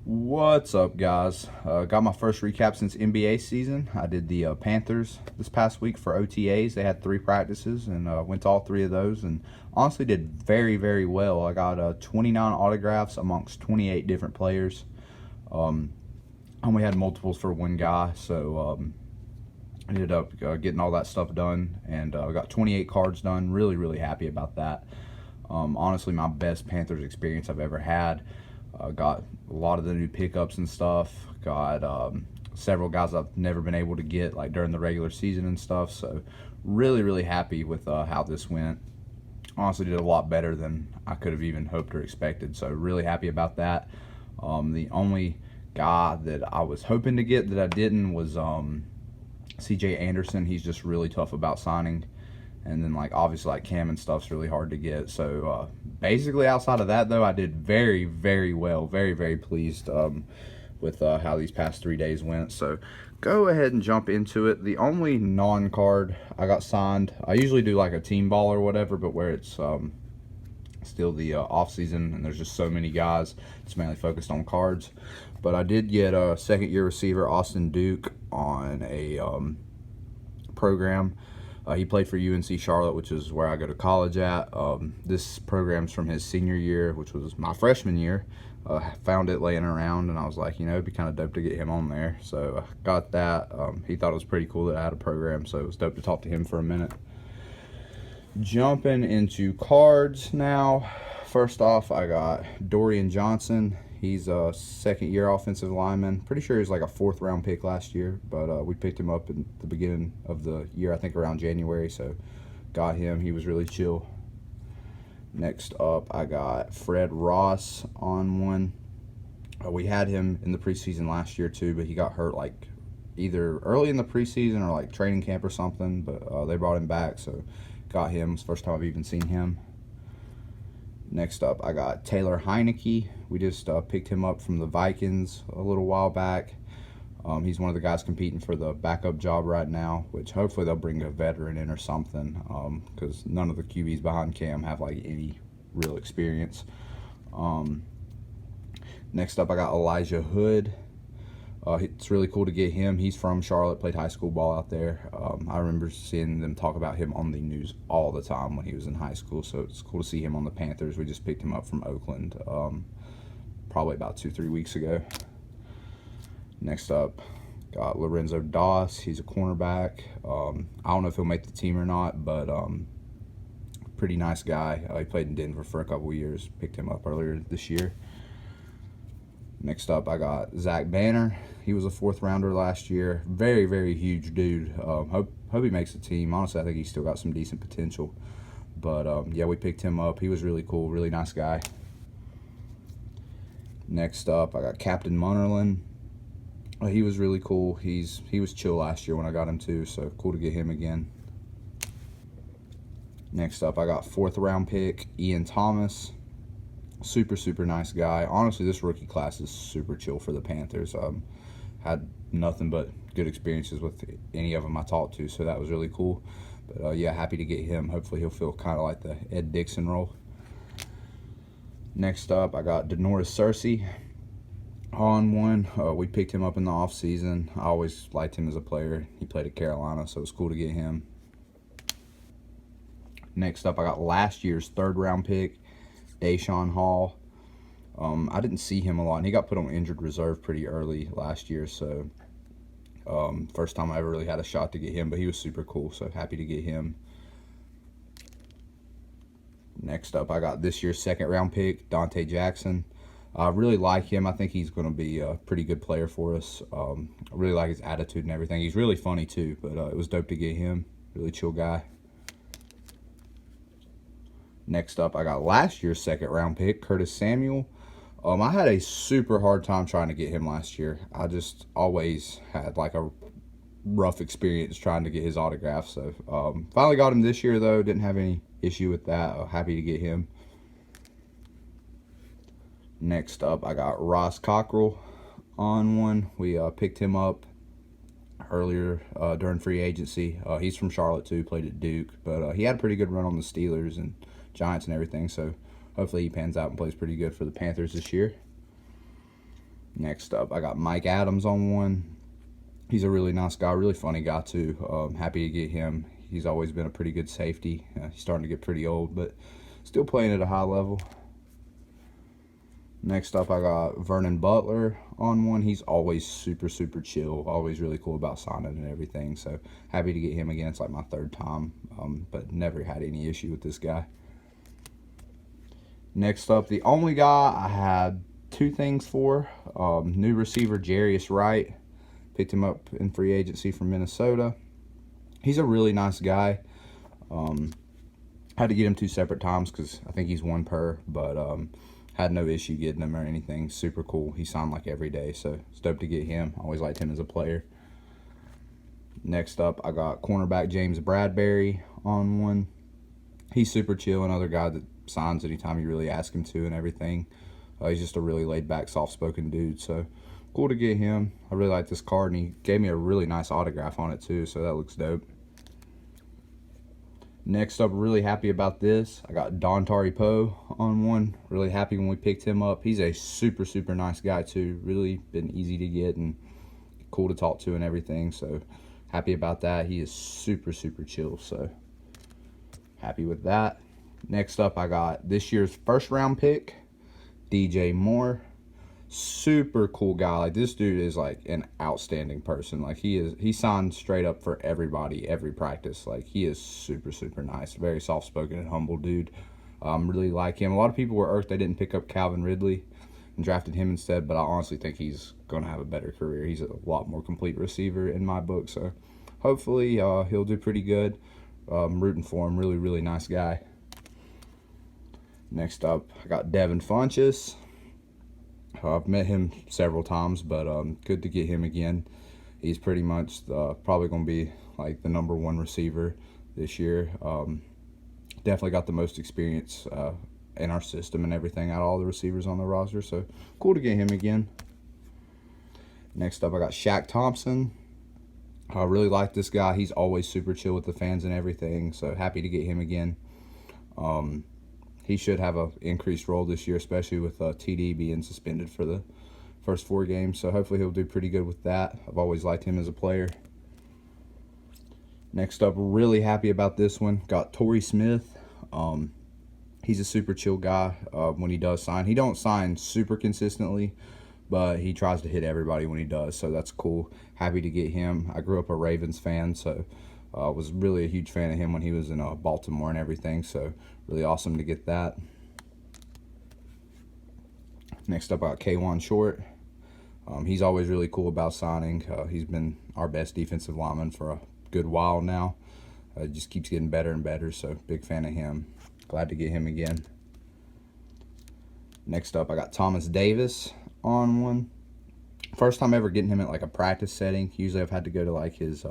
What's up, guys? Got my first recap since NBA season. I did the Panthers this past week for OTAs. They had 3 practices and went to all 3 of those and honestly did very, very well. I got 29 autographs amongst 28 different players. I only had multiples for one guy, so ended up getting all that stuff done and got 28 cards done. Really, really happy about that. Honestly, my best Panthers experience I've ever had. Got a lot of the new pickups and stuff. Got several guys I've never been able to get like during the regular season and stuff. So really, really happy with how this went. Honestly, did a lot better than I could have even hoped or expected. So really happy about that. The only guy that I was hoping to get that I didn't was CJ Anderson. He's just really tough about signing. And then, like, obviously, like, Cam and stuff's really hard to get. So, basically, outside of that, though, I did very, very well. Very, very pleased with how these past 3 days went. So, go ahead and jump into it. The only non-card I got signed, I usually do, like, a team ball or whatever, but where it's still the off-season and there's just so many guys, it's mainly focused on cards. But I did get a second-year receiver, Austin Duke, on a program. He played for UNC Charlotte, which is where I go to college at. This program's from his senior year, which was my freshman year. Found it laying around, and I was like, it'd be kind of dope to get him on there. So I got that. He thought it was pretty cool that I had a program, so it was dope to talk to him for a minute. Jumping into cards now. First off, I got Dorian Johnson. He's a second-year offensive lineman. Pretty sure he was like a 4th-round pick last year, but we picked him up in the beginning of the year, I think around January, so got him. He was really chill. Next up, I got Fred Ross on one. We had him in the preseason last year too, but he got hurt like either early in the preseason or like training camp or something, but they brought him back, so got him. It's the first time I've even seen him. Next up, I got Taylor Heineke. We just picked him up from the Vikings a little while back. He's one of the guys competing for the backup job right now, which hopefully they'll bring a veteran in or something, because none of the QBs behind Cam have like any real experience. Next up, I got Elijah Hood. It's really cool to get him. He's from Charlotte, played high school ball out there. I remember seeing them talk about him on the news all the time when he was in high school, so it's cool to see him on the Panthers. We just picked him up from Oakland probably about 2-3 weeks ago. Next up, got Lorenzo Doss. He's a cornerback. I don't know if he'll make the team or not, but pretty nice guy. He played in Denver for a couple years. Picked him up earlier this year. Next up, I got Zach Banner. He was a 4th-rounder last year. Very, very huge dude. Hope he makes the team. Honestly, I think he's still got some decent potential. But, yeah, we picked him up. He was really cool, really nice guy. Next up, I got Captain Munnerlin. He was really cool. He was chill last year when I got him, too, so cool to get him again. Next up, I got 4th-round pick Ian Thomas. Super, super nice guy. Honestly, this rookie class is super chill for the Panthers. Had nothing but good experiences with any of them I talked to, so that was really cool. But, yeah, happy to get him. Hopefully he'll feel kind of like the Ed Dixon role. Next up, I got Denoris Cersei on one. We picked him up in the offseason. I always liked him as a player. He played at Carolina, so it was cool to get him. Next up, I got last year's 3rd-round pick, Deshaun Hall. I didn't see him a lot, and he got put on injured reserve pretty early last year, so first time I ever really had a shot to get him, but he was super cool, so happy to get him. Next up, I got this year's 2nd-round pick, Dante Jackson. I really like him. I think he's going to be a pretty good player for us. I really like his attitude and everything. He's really funny, too, but it was dope to get him. Really chill guy. Next up, I got last year's 2nd-round pick, Curtis Samuel. I had a super hard time trying to get him last year. I just always had like a rough experience trying to get his autograph. So finally got him this year, though. Didn't have any issue with that. Happy to get him. Next up, I got Ross Cockrell on one. We picked him up earlier during free agency. He's from Charlotte, too. Played at Duke. But he had a pretty good run on the Steelers and Giants and everything, so hopefully he pans out and plays pretty good for the Panthers this year. Next up, I got Mike Adams on one. He's a really nice guy, really funny guy too. Happy to get him. He's always been a pretty good safety. He's starting to get pretty old, but still playing at a high level. Next up, I got Vernon Butler on one. He's always super chill, always really cool about signing and everything. So happy to get him again. It's like my third time, but never had any issue with this guy. Next up, the only guy I had two things for, new receiver Jarius Wright. Picked him up in free agency from Minnesota. He's a really nice guy. Had to get him two separate times because I think he's one per, but had no issue getting him or anything. Super cool. He signed like every day, so stoked to get him. Always liked him as a player. Next up, I got cornerback James Bradbury on one. He's super chill, another guy that signs anytime you really ask him to and everything. He's just a really laid-back, soft-spoken dude, so cool to get him. I really like this card, and he gave me a really nice autograph on it too, so that looks dope. Next up, really happy about this. I got Dontari Poe on one. Really happy when we picked him up. He's a super nice guy too. Really been easy to get and cool to talk to and everything. So happy about that. He is super chill. So happy with that. Next up, I got this year's first round pick, DJ Moore. Super cool guy. Like, this dude is like an outstanding person. Like, he signed straight up for everybody every practice. Like, he is super nice, very soft spoken and humble dude. Really like him. A lot of people were irked they didn't pick up Calvin Ridley and drafted him instead, but I honestly think he's gonna have a better career. He's a lot more complete receiver in my book, so hopefully he'll do pretty good. Rooting for him. Really nice guy. Next up, I got Devin Funchess. I've met him several times, but good to get him again. He's pretty much probably going to be like the #1 receiver this year. Definitely got the most experience in our system and everything out of all the receivers on the roster, so cool to get him again. Next up, I got Shaq Thompson. I really like this guy. He's always super chill with the fans and everything, so happy to get him again. He should have an increased role this year, especially with TD being suspended for the first 4 games. So hopefully he'll do pretty good with that. I've always liked him as a player. Next up, really happy about this one. Got Torrey Smith. He's a super chill guy when he does sign. He don't sign super consistently, but he tries to hit everybody when he does. So that's cool. Happy to get him. I grew up a Ravens fan, so was really a huge fan of him when he was in Baltimore and everything, so really awesome to get that. Next up, I got K'Wan Short. He's always really cool about signing. He's been our best defensive lineman for a good while now. Just keeps getting better and better, so big fan of him. Glad to get him again. Next up, I got Thomas Davis on one. First time ever getting him at like a practice setting. Usually I've had to go to like his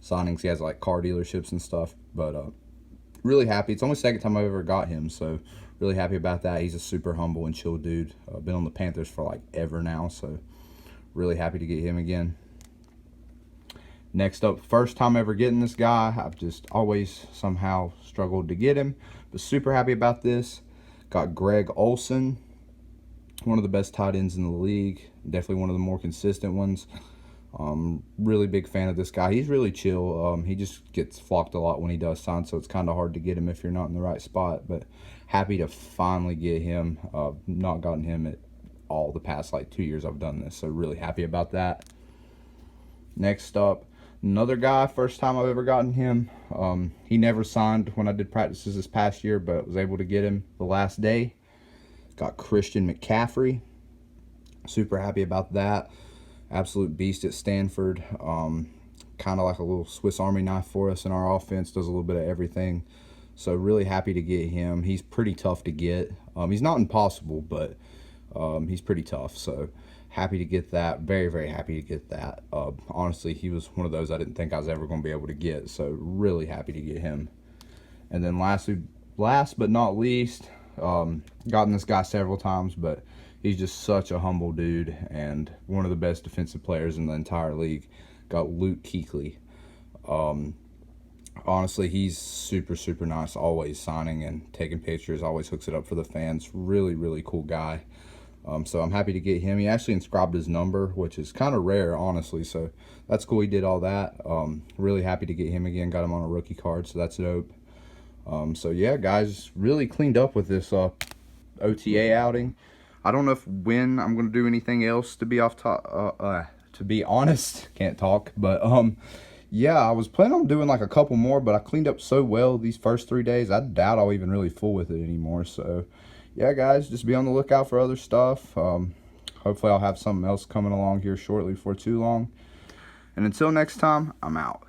signings. He has like car dealerships and stuff, but really happy. It's only the second time I've ever got him, so really happy about that. He's a super humble and chill dude. Been on the Panthers for like ever now, so really happy to get him again. Next up, first time ever getting this guy. I've just always somehow struggled to get him, but super happy about this. Got Greg Olsen, one of the best tight ends in the league. Definitely one of the more consistent ones. Really big fan of this guy. He's really chill. He just gets flocked a lot when he does sign, so it's kind of hard to get him if you're not in the right spot, but happy to finally get him. Not gotten him at all the past like 2 years I've done this, so really happy about that. Next up, another guy, first time I've ever gotten him. He never signed when I did practices this past year, but was able to get him the last day. Got Christian McCaffrey. Super happy about that. Absolute beast at Stanford. Kind of like a little Swiss Army knife for us in our offense. Does a little bit of everything. So really happy to get him. He's pretty tough to get. He's not impossible, but he's pretty tough. So happy to get that. Very happy to get that. Honestly, he was one of those I didn't think I was ever going to be able to get. So really happy to get him. And then last but not least, gotten this guy several times, but he's just such a humble dude and one of the best defensive players in the entire league. Got Luke Kuechly. Honestly, he's super nice, always signing and taking pictures, always hooks it up for the fans. Really cool guy. So I'm happy to get him. He actually inscribed his number, which is kind of rare, honestly. So that's cool. He did all that. Really happy to get him again. Got him on a rookie card, so that's dope. So yeah, guys, really cleaned up with this OTA outing. I don't know when I'm gonna do anything else, to be to be honest. Can't talk, but yeah, I was planning on doing like a couple more, but I cleaned up so well these first 3 days, I doubt I'll even really fool with it anymore. So yeah, guys, just be on the lookout for other stuff. Hopefully I'll have something else coming along here shortly, before too long. And until next time, I'm out.